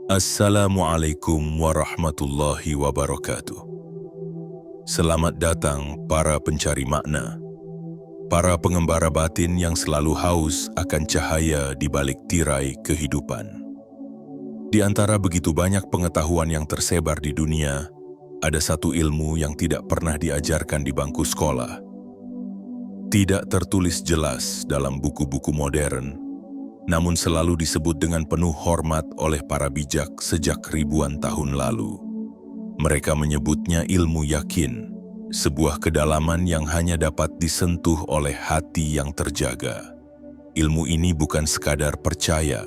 Assalamualaikum warahmatullahi wabarakatuh. Selamat datang para pencari makna, para pengembara batin yang selalu haus akan cahaya di balik tirai kehidupan. Di antara begitu banyak pengetahuan yang tersebar di dunia, ada satu ilmu yang tidak pernah diajarkan di bangku sekolah. Tidak tertulis jelas dalam buku-buku modern, namun selalu disebut dengan penuh hormat oleh para bijak sejak ribuan tahun lalu. Mereka menyebutnya ilmu yakin, sebuah kedalaman yang hanya dapat disentuh oleh hati yang terjaga. Ilmu ini bukan sekadar percaya,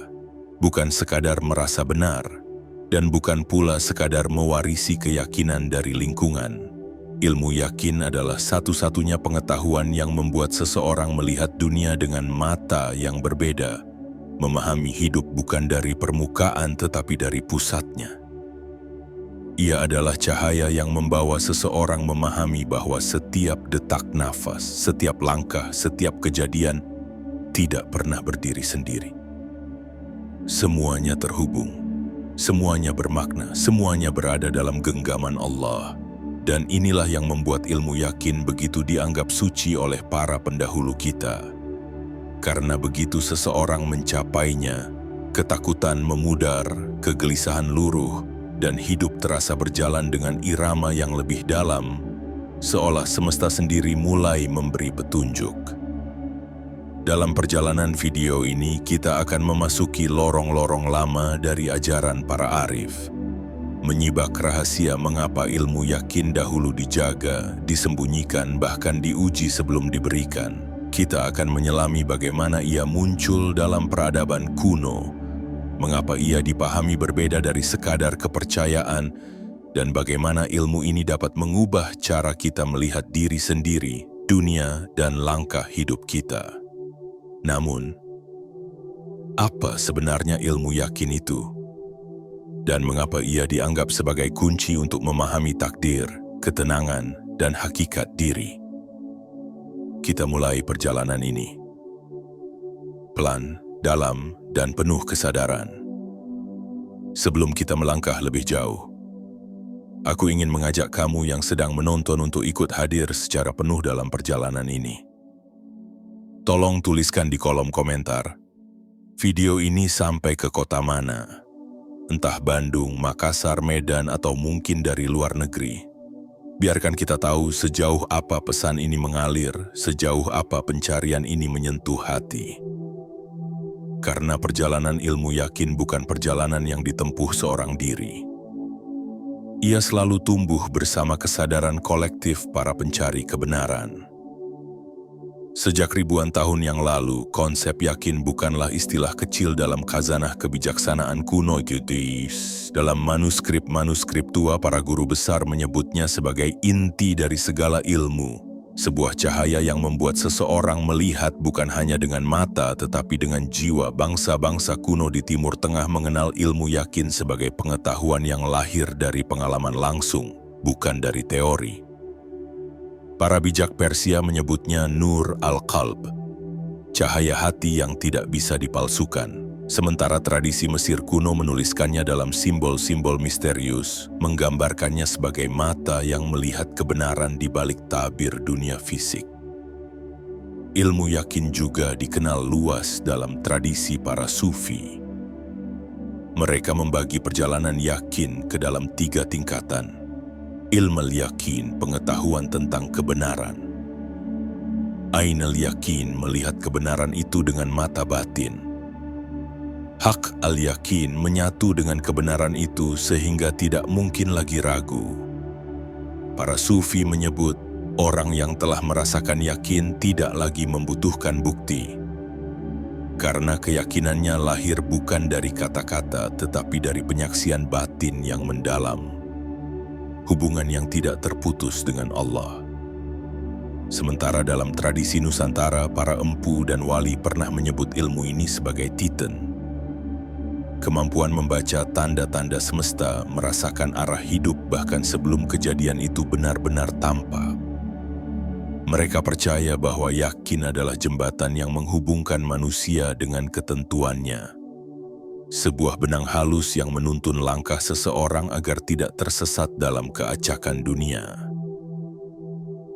bukan sekadar merasa benar, dan bukan pula sekadar mewarisi keyakinan dari lingkungan. Ilmu yakin adalah satu-satunya pengetahuan yang membuat seseorang melihat dunia dengan mata yang berbeda, memahami hidup bukan dari permukaan tetapi dari pusatnya. Ia adalah cahaya yang membawa seseorang memahami bahwa setiap detak nafas, setiap langkah, setiap kejadian tidak pernah berdiri sendiri. Semuanya terhubung, semuanya bermakna, semuanya berada dalam genggaman Allah. Dan inilah yang membuat ilmu yakin begitu dianggap suci oleh para pendahulu kita. Karena begitu seseorang mencapainya, ketakutan memudar, kegelisahan luruh, dan hidup terasa berjalan dengan irama yang lebih dalam, seolah semesta sendiri mulai memberi petunjuk. Dalam perjalanan video ini, kita akan memasuki lorong-lorong lama dari ajaran para arif, menyibak rahasia mengapa ilmu yakin dahulu dijaga, disembunyikan, bahkan diuji sebelum diberikan. Kita akan menyelami bagaimana ia muncul dalam peradaban kuno, mengapa ia dipahami berbeda dari sekadar kepercayaan, dan bagaimana ilmu ini dapat mengubah cara kita melihat diri sendiri, dunia, dan langkah hidup kita. Namun, apa sebenarnya ilmu yakin itu? Dan mengapa ia dianggap sebagai kunci untuk memahami takdir, ketenangan, dan hakikat diri? Kita mulai perjalanan ini. Pelan, dalam, dan penuh kesadaran. Sebelum kita melangkah lebih jauh, aku ingin mengajak kamu yang sedang menonton untuk ikut hadir secara penuh dalam perjalanan ini. Tolong tuliskan di kolom komentar, video ini sampai ke kota mana? Entah Bandung, Makassar, Medan, atau mungkin dari luar negeri. Biarkan kita tahu sejauh apa pesan ini mengalir, sejauh apa pencarian ini menyentuh hati. Karena perjalanan ilmu yakin bukan perjalanan yang ditempuh seorang diri. Ia selalu tumbuh bersama kesadaran kolektif para pencari kebenaran. Sejak ribuan tahun yang lalu, konsep yakin bukanlah istilah kecil dalam khazanah kebijaksanaan kuno. Dalam manuskrip-manuskrip tua, para guru besar menyebutnya sebagai inti dari segala ilmu, sebuah cahaya yang membuat seseorang melihat bukan hanya dengan mata tetapi dengan jiwa. Bangsa-bangsa kuno di Timur Tengah mengenal ilmu yakin sebagai pengetahuan yang lahir dari pengalaman langsung, bukan dari teori. Para bijak Persia menyebutnya Nur al-Qalb, cahaya hati yang tidak bisa dipalsukan. Sementara tradisi Mesir kuno menuliskannya dalam simbol-simbol misterius, menggambarkannya sebagai mata yang melihat kebenaran di balik tabir dunia fisik. Ilmu yakin juga dikenal luas dalam tradisi para sufi. Mereka membagi perjalanan yakin ke dalam 3 tingkatan. Ilmul yakin, pengetahuan tentang kebenaran. Ainul yakin, melihat kebenaran itu dengan mata batin. Hak al-yakin, menyatu dengan kebenaran itu sehingga tidak mungkin lagi ragu. Para sufi menyebut, orang yang telah merasakan yakin tidak lagi membutuhkan bukti. Karena keyakinannya lahir bukan dari kata-kata tetapi dari penyaksian batin yang mendalam. Hubungan yang tidak terputus dengan Allah. Sementara dalam tradisi Nusantara, para empu dan wali pernah menyebut ilmu ini sebagai titen. Kemampuan membaca tanda-tanda semesta, merasakan arah hidup bahkan sebelum kejadian itu benar-benar tampak. Mereka percaya bahwa yakin adalah jembatan yang menghubungkan manusia dengan ketentuannya. sebuah benang halus yang menuntun langkah seseorang agar tidak tersesat dalam keacakan dunia.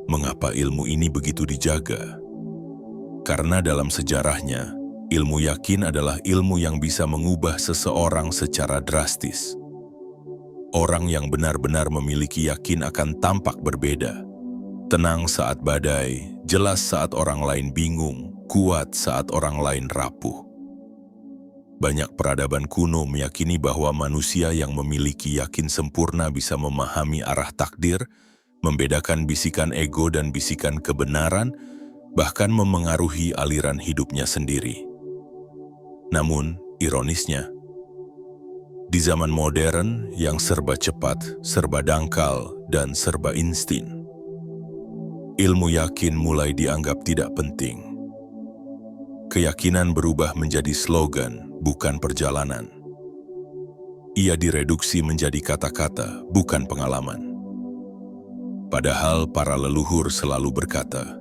Mengapa ilmu ini begitu dijaga? Karena dalam sejarahnya, ilmu yakin adalah ilmu yang bisa mengubah seseorang secara drastis. Orang yang benar-benar memiliki yakin akan tampak berbeda. Tenang saat badai, jelas saat orang lain bingung, kuat saat orang lain rapuh. Banyak peradaban kuno meyakini bahwa manusia yang memiliki yakin sempurna bisa memahami arah takdir, membedakan bisikan ego dan bisikan kebenaran, bahkan memengaruhi aliran hidupnya sendiri. Namun, ironisnya, di zaman modern yang serba cepat, serba dangkal, dan serba insting, ilmu yakin mulai dianggap tidak penting. Keyakinan berubah menjadi slogan, bukan perjalanan. Ia direduksi menjadi kata-kata, bukan pengalaman. Padahal para leluhur selalu berkata,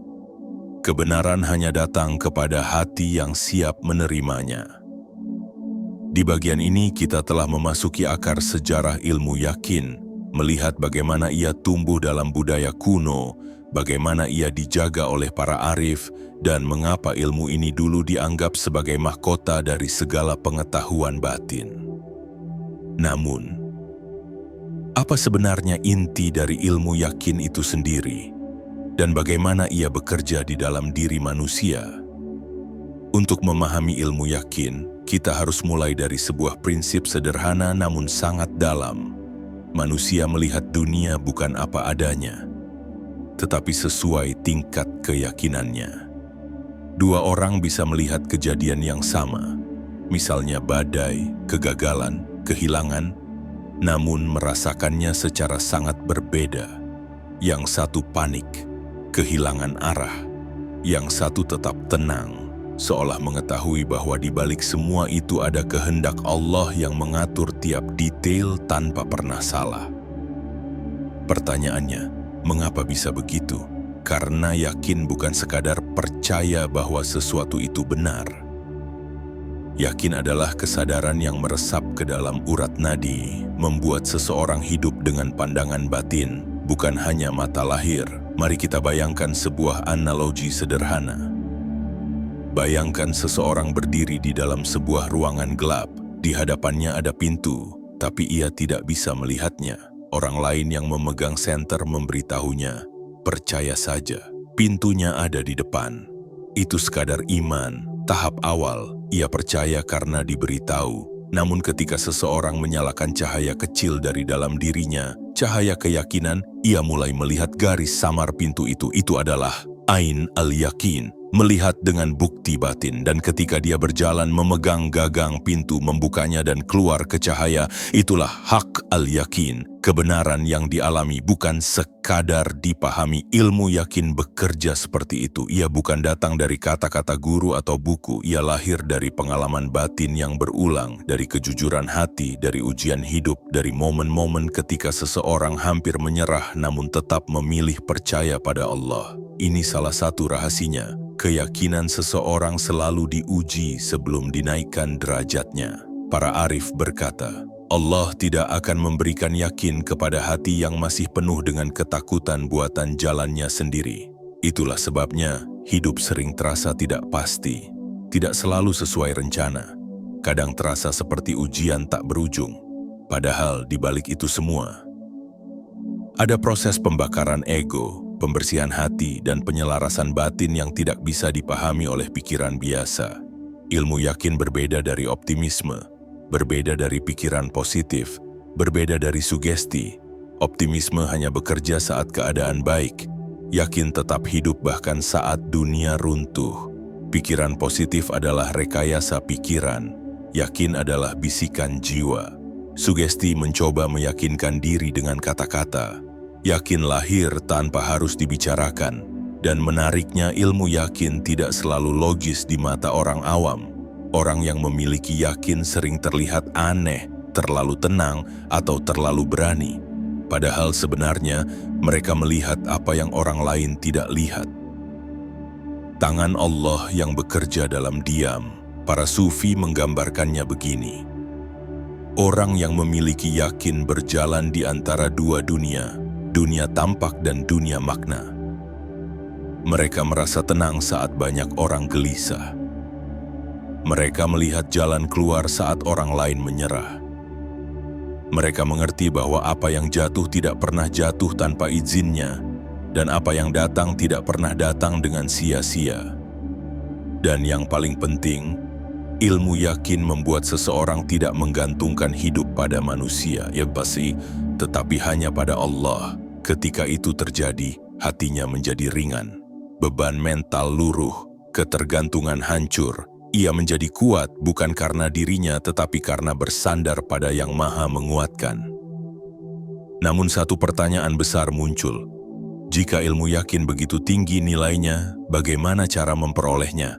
kebenaran hanya datang kepada hati yang siap menerimanya. Di bagian ini kita telah memasuki akar sejarah ilmu yakin, melihat bagaimana ia tumbuh dalam budaya kuno, bagaimana ia dijaga oleh para arif, dan mengapa ilmu ini dulu dianggap sebagai mahkota dari segala pengetahuan batin. Namun, apa sebenarnya inti dari ilmu yakin itu sendiri, dan bagaimana ia bekerja di dalam diri manusia? Untuk memahami ilmu yakin, kita harus mulai dari sebuah prinsip sederhana namun sangat dalam. Manusia melihat dunia bukan apa adanya, tetapi sesuai tingkat keyakinannya. Dua orang bisa melihat kejadian yang sama, misalnya badai, kegagalan, kehilangan, namun merasakannya secara sangat berbeda. Yang satu panik, kehilangan arah. Yang satu tetap tenang, seolah mengetahui bahwa di balik semua itu ada kehendak Allah yang mengatur tiap detail tanpa pernah salah. Pertanyaannya, mengapa bisa begitu? Karena yakin bukan sekadar percaya bahwa sesuatu itu benar. Yakin adalah kesadaran yang meresap ke dalam urat nadi, membuat seseorang hidup dengan pandangan batin, bukan hanya mata lahir. Mari kita bayangkan sebuah analogi sederhana. Bayangkan seseorang berdiri di dalam sebuah ruangan gelap. Di hadapannya ada pintu, tapi ia tidak bisa melihatnya. Orang lain yang memegang senter memberitahunya, percaya saja, pintunya ada di depan. Itu sekadar iman, tahap awal. Ia percaya karena diberitahu. Namun ketika seseorang menyalakan cahaya kecil dari dalam dirinya, cahaya keyakinan, ia mulai melihat garis samar pintu itu. Itu adalah Ain al-Yakin, melihat dengan bukti batin. Dan ketika dia berjalan memegang gagang pintu, membukanya dan keluar ke cahaya, itulah hak al-Yakin, kebenaran yang dialami, bukan sekadar dipahami. Ilmu yakin bekerja seperti itu. Ia bukan datang dari kata-kata guru atau buku. Ia lahir dari pengalaman batin yang berulang, dari kejujuran hati, dari ujian hidup, dari momen-momen ketika seseorang hampir menyerah namun tetap memilih percaya pada Allah. Ini salah satu rahasianya. Keyakinan seseorang selalu diuji sebelum dinaikkan derajatnya. Para arif berkata, Allah tidak akan memberikan yakin kepada hati yang masih penuh dengan ketakutan buatan jalannya sendiri. Itulah sebabnya hidup sering terasa tidak pasti, tidak selalu sesuai rencana. Kadang terasa seperti ujian tak berujung. Padahal di balik itu semua, ada proses pembakaran ego, pembersihan hati, dan penyelarasan batin yang tidak bisa dipahami oleh pikiran biasa. Ilmu yakin berbeda dari optimisme, berbeda dari pikiran positif, berbeda dari sugesti. Optimisme hanya bekerja saat keadaan baik. Yakin tetap hidup bahkan saat dunia runtuh. Pikiran positif adalah rekayasa pikiran. Yakin adalah bisikan jiwa. Sugesti mencoba meyakinkan diri dengan kata-kata. Yakin lahir tanpa harus dibicarakan. Dan menariknya, ilmu yakin tidak selalu logis di mata orang awam. Orang yang memiliki yakin sering terlihat aneh, terlalu tenang, atau terlalu berani. Padahal sebenarnya mereka melihat apa yang orang lain tidak lihat. Tangan Allah yang bekerja dalam diam. Para sufi menggambarkannya begini. Orang yang memiliki yakin berjalan di antara dua dunia, dunia tampak dan dunia makna. Mereka merasa tenang saat banyak orang gelisah. Mereka melihat jalan keluar saat orang lain menyerah. Mereka mengerti bahwa apa yang jatuh tidak pernah jatuh tanpa izinnya, dan apa yang datang tidak pernah datang dengan sia-sia. Dan yang paling penting, ilmu yakin membuat seseorang tidak menggantungkan hidup pada manusia, tetapi hanya pada Allah. Ketika itu terjadi, hatinya menjadi ringan, beban mental luruh, ketergantungan hancur. Ia menjadi kuat bukan karena dirinya, tetapi karena bersandar pada Yang Maha Menguatkan. Namun satu pertanyaan besar muncul. Jika ilmu yakin begitu tinggi nilainya, bagaimana cara memperolehnya?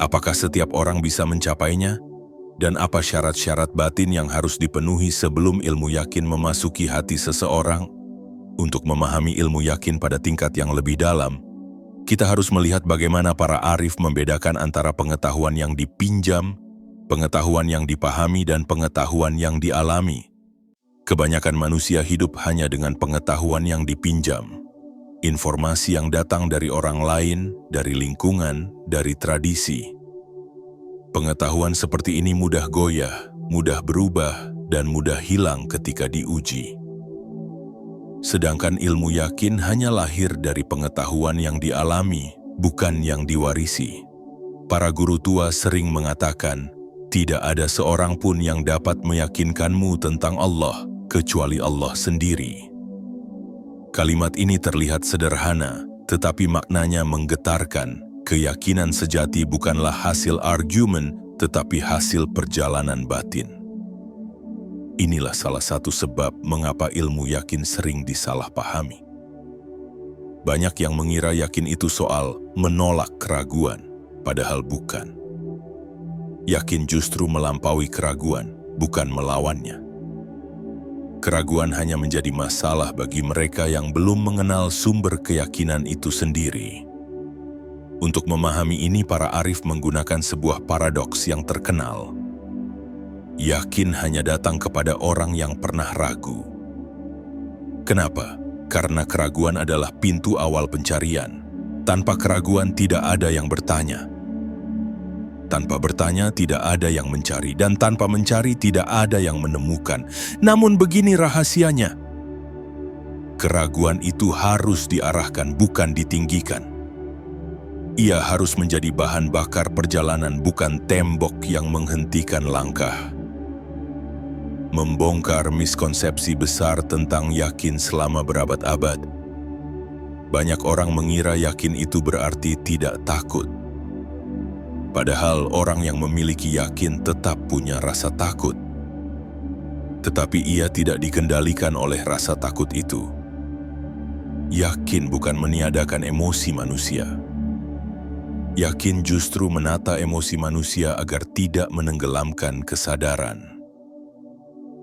Apakah setiap orang bisa mencapainya? Dan apa syarat-syarat batin yang harus dipenuhi sebelum ilmu yakin memasuki hati seseorang? Untuk memahami ilmu yakin pada tingkat yang lebih dalam, kita harus melihat bagaimana para arif membedakan antara pengetahuan yang dipinjam, pengetahuan yang dipahami, dan pengetahuan yang dialami. Kebanyakan manusia hidup hanya dengan pengetahuan yang dipinjam. Informasi yang datang dari orang lain, dari lingkungan, dari tradisi. Pengetahuan seperti ini mudah goyah, mudah berubah, dan mudah hilang ketika diuji. Sedangkan ilmu yakin hanya lahir dari pengetahuan yang dialami, bukan yang diwarisi. Para guru tua sering mengatakan, tidak ada seorang pun yang dapat meyakinkanmu tentang Allah, kecuali Allah sendiri. Kalimat ini terlihat sederhana, tetapi maknanya menggetarkan. Keyakinan sejati bukanlah hasil argumen, tetapi hasil perjalanan batin. Inilah salah satu sebab mengapa ilmu yakin sering disalahpahami. Banyak yang mengira yakin itu soal menolak keraguan, padahal bukan. Yakin justru melampaui keraguan, bukan melawannya. Keraguan hanya menjadi masalah bagi mereka yang belum mengenal sumber keyakinan itu sendiri. Untuk memahami ini, para arif menggunakan sebuah paradoks yang terkenal. Yakin hanya datang kepada orang yang pernah ragu. Kenapa? Karena keraguan adalah pintu awal pencarian. Tanpa keraguan tidak ada yang bertanya. Tanpa bertanya tidak ada yang mencari, dan tanpa mencari tidak ada yang menemukan. Namun begini rahasianya. Keraguan itu harus diarahkan, bukan ditinggikan. Ia harus menjadi bahan bakar perjalanan, bukan tembok yang menghentikan langkah. Membongkar miskonsepsi besar tentang yakin selama berabad-abad. Banyak orang mengira yakin itu berarti tidak takut. Padahal orang yang memiliki yakin tetap punya rasa takut. Tetapi ia tidak dikendalikan oleh rasa takut itu. Yakin bukan meniadakan emosi manusia. Yakin justru menata emosi manusia agar tidak menenggelamkan kesadaran.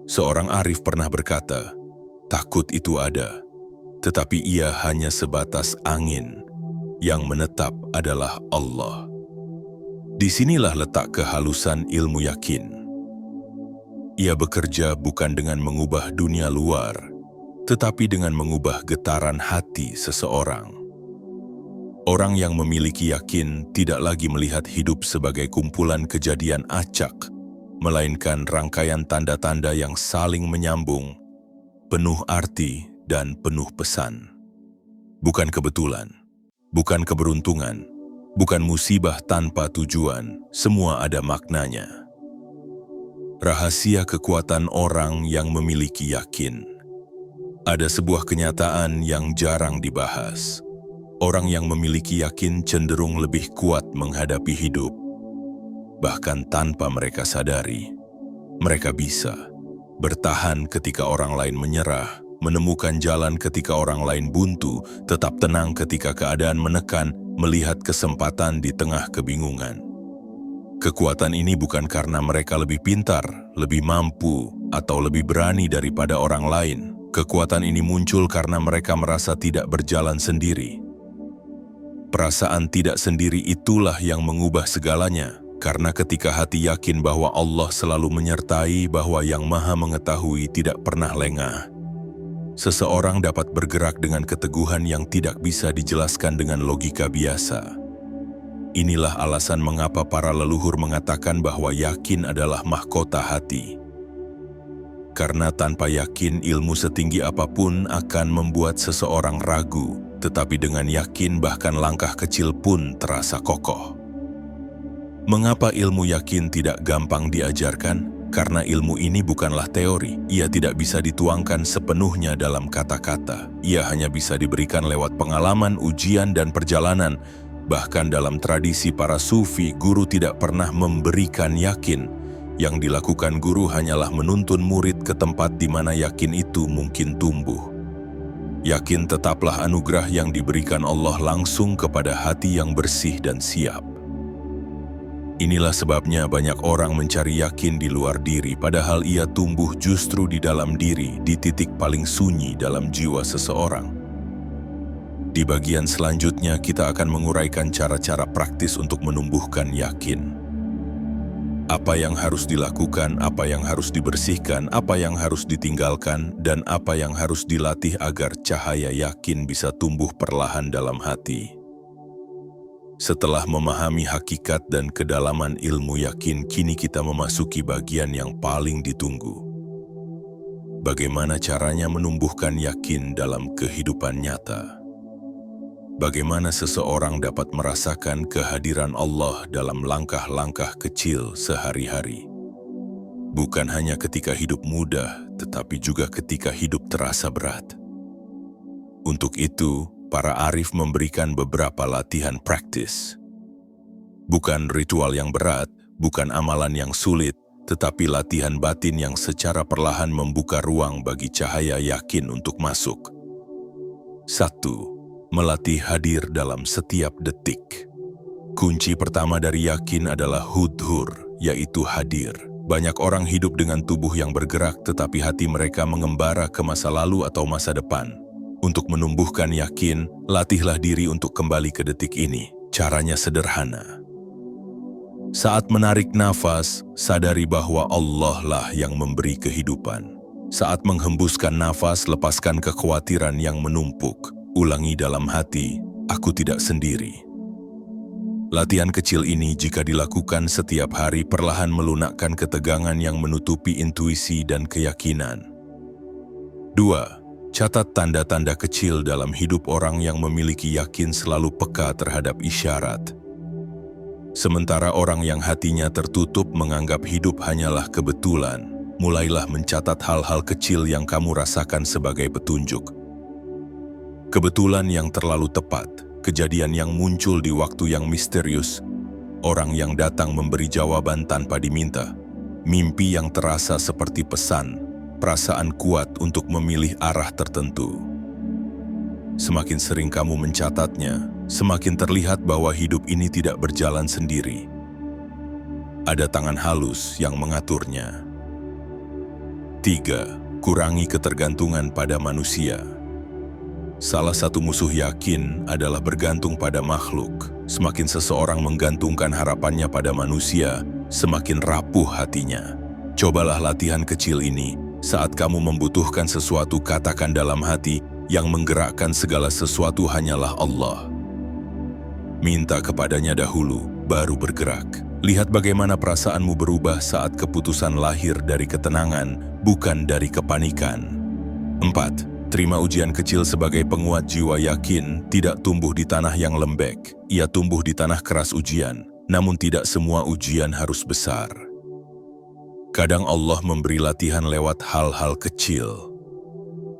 Seorang arif pernah berkata, takut itu ada, tetapi ia hanya sebatas angin. Yang menetap adalah Allah. Disinilah letak kehalusan ilmu yakin. Ia bekerja bukan dengan mengubah dunia luar, tetapi dengan mengubah getaran hati seseorang. Orang yang memiliki yakin tidak lagi melihat hidup sebagai kumpulan kejadian acak, melainkan rangkaian tanda-tanda yang saling menyambung, penuh arti dan penuh pesan. Bukan kebetulan, bukan keberuntungan, bukan musibah tanpa tujuan, semua ada maknanya. Rahasia kekuatan orang yang memiliki yakin. Ada sebuah kenyataan yang jarang dibahas. Orang yang memiliki yakin cenderung lebih kuat menghadapi hidup. Bahkan tanpa mereka sadari, mereka bisa bertahan ketika orang lain menyerah, menemukan jalan ketika orang lain buntu, tetap tenang ketika keadaan menekan, melihat kesempatan di tengah kebingungan. Kekuatan ini bukan karena mereka lebih pintar, lebih mampu, atau lebih berani daripada orang lain. Kekuatan ini muncul karena mereka merasa tidak berjalan sendiri. Perasaan tidak sendiri itulah yang mengubah segalanya. Karena ketika hati yakin bahwa Allah selalu menyertai, bahwa Yang Maha Mengetahui tidak pernah lengah, seseorang dapat bergerak dengan keteguhan yang tidak bisa dijelaskan dengan logika biasa. Inilah alasan mengapa para leluhur mengatakan bahwa yakin adalah mahkota hati. Karena tanpa yakin, ilmu setinggi apapun akan membuat seseorang ragu, tetapi dengan yakin bahkan langkah kecil pun terasa kokoh. Mengapa ilmu yakin tidak gampang diajarkan? Karena ilmu ini bukanlah teori. Ia tidak bisa dituangkan sepenuhnya dalam kata-kata. Ia hanya bisa diberikan lewat pengalaman, ujian, dan perjalanan. Bahkan dalam tradisi para sufi, guru tidak pernah memberikan yakin. Yang dilakukan guru hanyalah menuntun murid ke tempat di mana yakin itu mungkin tumbuh. Yakin tetaplah anugerah yang diberikan Allah langsung kepada hati yang bersih dan siap. Inilah sebabnya banyak orang mencari yakin di luar diri, padahal ia tumbuh justru di dalam diri, di titik paling sunyi dalam jiwa seseorang. Di bagian selanjutnya, kita akan menguraikan cara-cara praktis untuk menumbuhkan yakin. Apa yang harus dilakukan, apa yang harus dibersihkan, apa yang harus ditinggalkan, dan apa yang harus dilatih agar cahaya yakin bisa tumbuh perlahan dalam hati. Setelah memahami hakikat dan kedalaman ilmu yakin, kini kita memasuki bagian yang paling ditunggu. Bagaimana caranya menumbuhkan yakin dalam kehidupan nyata? Bagaimana seseorang dapat merasakan kehadiran Allah dalam langkah-langkah kecil sehari-hari? Bukan hanya ketika hidup mudah, tetapi juga ketika hidup terasa berat. Untuk itu, para arif memberikan beberapa latihan praktis. Bukan ritual yang berat, bukan amalan yang sulit, tetapi latihan batin yang secara perlahan membuka ruang bagi cahaya yakin untuk masuk. 1. Melatih hadir dalam setiap detik. Kunci pertama dari yakin adalah hudhur, yaitu hadir. Banyak orang hidup dengan tubuh yang bergerak, tetapi hati mereka mengembara ke masa lalu atau masa depan. Untuk menumbuhkan yakin, latihlah diri untuk kembali ke detik ini. Caranya sederhana. Saat menarik nafas, sadari bahwa Allah lah yang memberi kehidupan. Saat menghembuskan nafas, lepaskan kekhawatiran yang menumpuk. Ulangi dalam hati, aku tidak sendiri. Latihan kecil ini jika dilakukan setiap hari perlahan melunakkan ketegangan yang menutupi intuisi dan keyakinan. 2. Catat tanda-tanda kecil dalam hidup. Orang yang memiliki yakin selalu peka terhadap isyarat. Sementara orang yang hatinya tertutup menganggap hidup hanyalah kebetulan. Mulailah mencatat hal-hal kecil yang kamu rasakan sebagai petunjuk. Kebetulan yang terlalu tepat, kejadian yang muncul di waktu yang misterius, orang yang datang memberi jawaban tanpa diminta, mimpi yang terasa seperti pesan, perasaan kuat untuk memilih arah tertentu. Semakin sering kamu mencatatnya, semakin terlihat bahwa hidup ini tidak berjalan sendiri. Ada tangan halus yang mengaturnya. 3. Kurangi ketergantungan pada manusia. Salah satu musuh yakin adalah bergantung pada makhluk. Semakin seseorang menggantungkan harapannya pada manusia, semakin rapuh hatinya. Cobalah latihan kecil ini. Saat kamu membutuhkan sesuatu, katakan dalam hati, yang menggerakkan segala sesuatu hanyalah Allah. Minta kepadanya dahulu, baru bergerak. Lihat bagaimana perasaanmu berubah saat keputusan lahir dari ketenangan, bukan dari kepanikan. 4. Terima ujian kecil sebagai penguat jiwa. Yakin tidak tumbuh di tanah yang lembek. Ia tumbuh di tanah keras ujian. Namun tidak semua ujian harus besar. Kadang Allah memberi latihan lewat hal-hal kecil.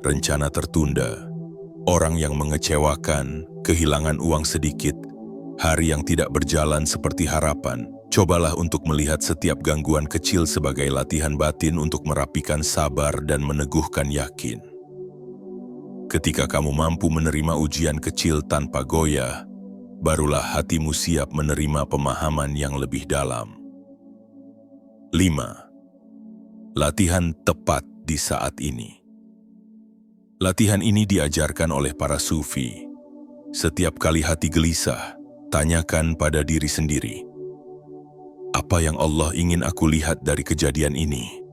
Rencana tertunda, orang yang mengecewakan, kehilangan uang sedikit, hari yang tidak berjalan seperti harapan. Cobalah untuk melihat setiap gangguan kecil sebagai latihan batin untuk merapikan sabar dan meneguhkan yakin. Ketika kamu mampu menerima ujian kecil tanpa goyah, barulah hatimu siap menerima pemahaman yang lebih dalam. 5. Latihan tepat di saat ini. Latihan ini diajarkan oleh para sufi. Setiap kali hati gelisah, tanyakan pada diri sendiri, Apa yang Allah ingin aku lihat dari kejadian ini?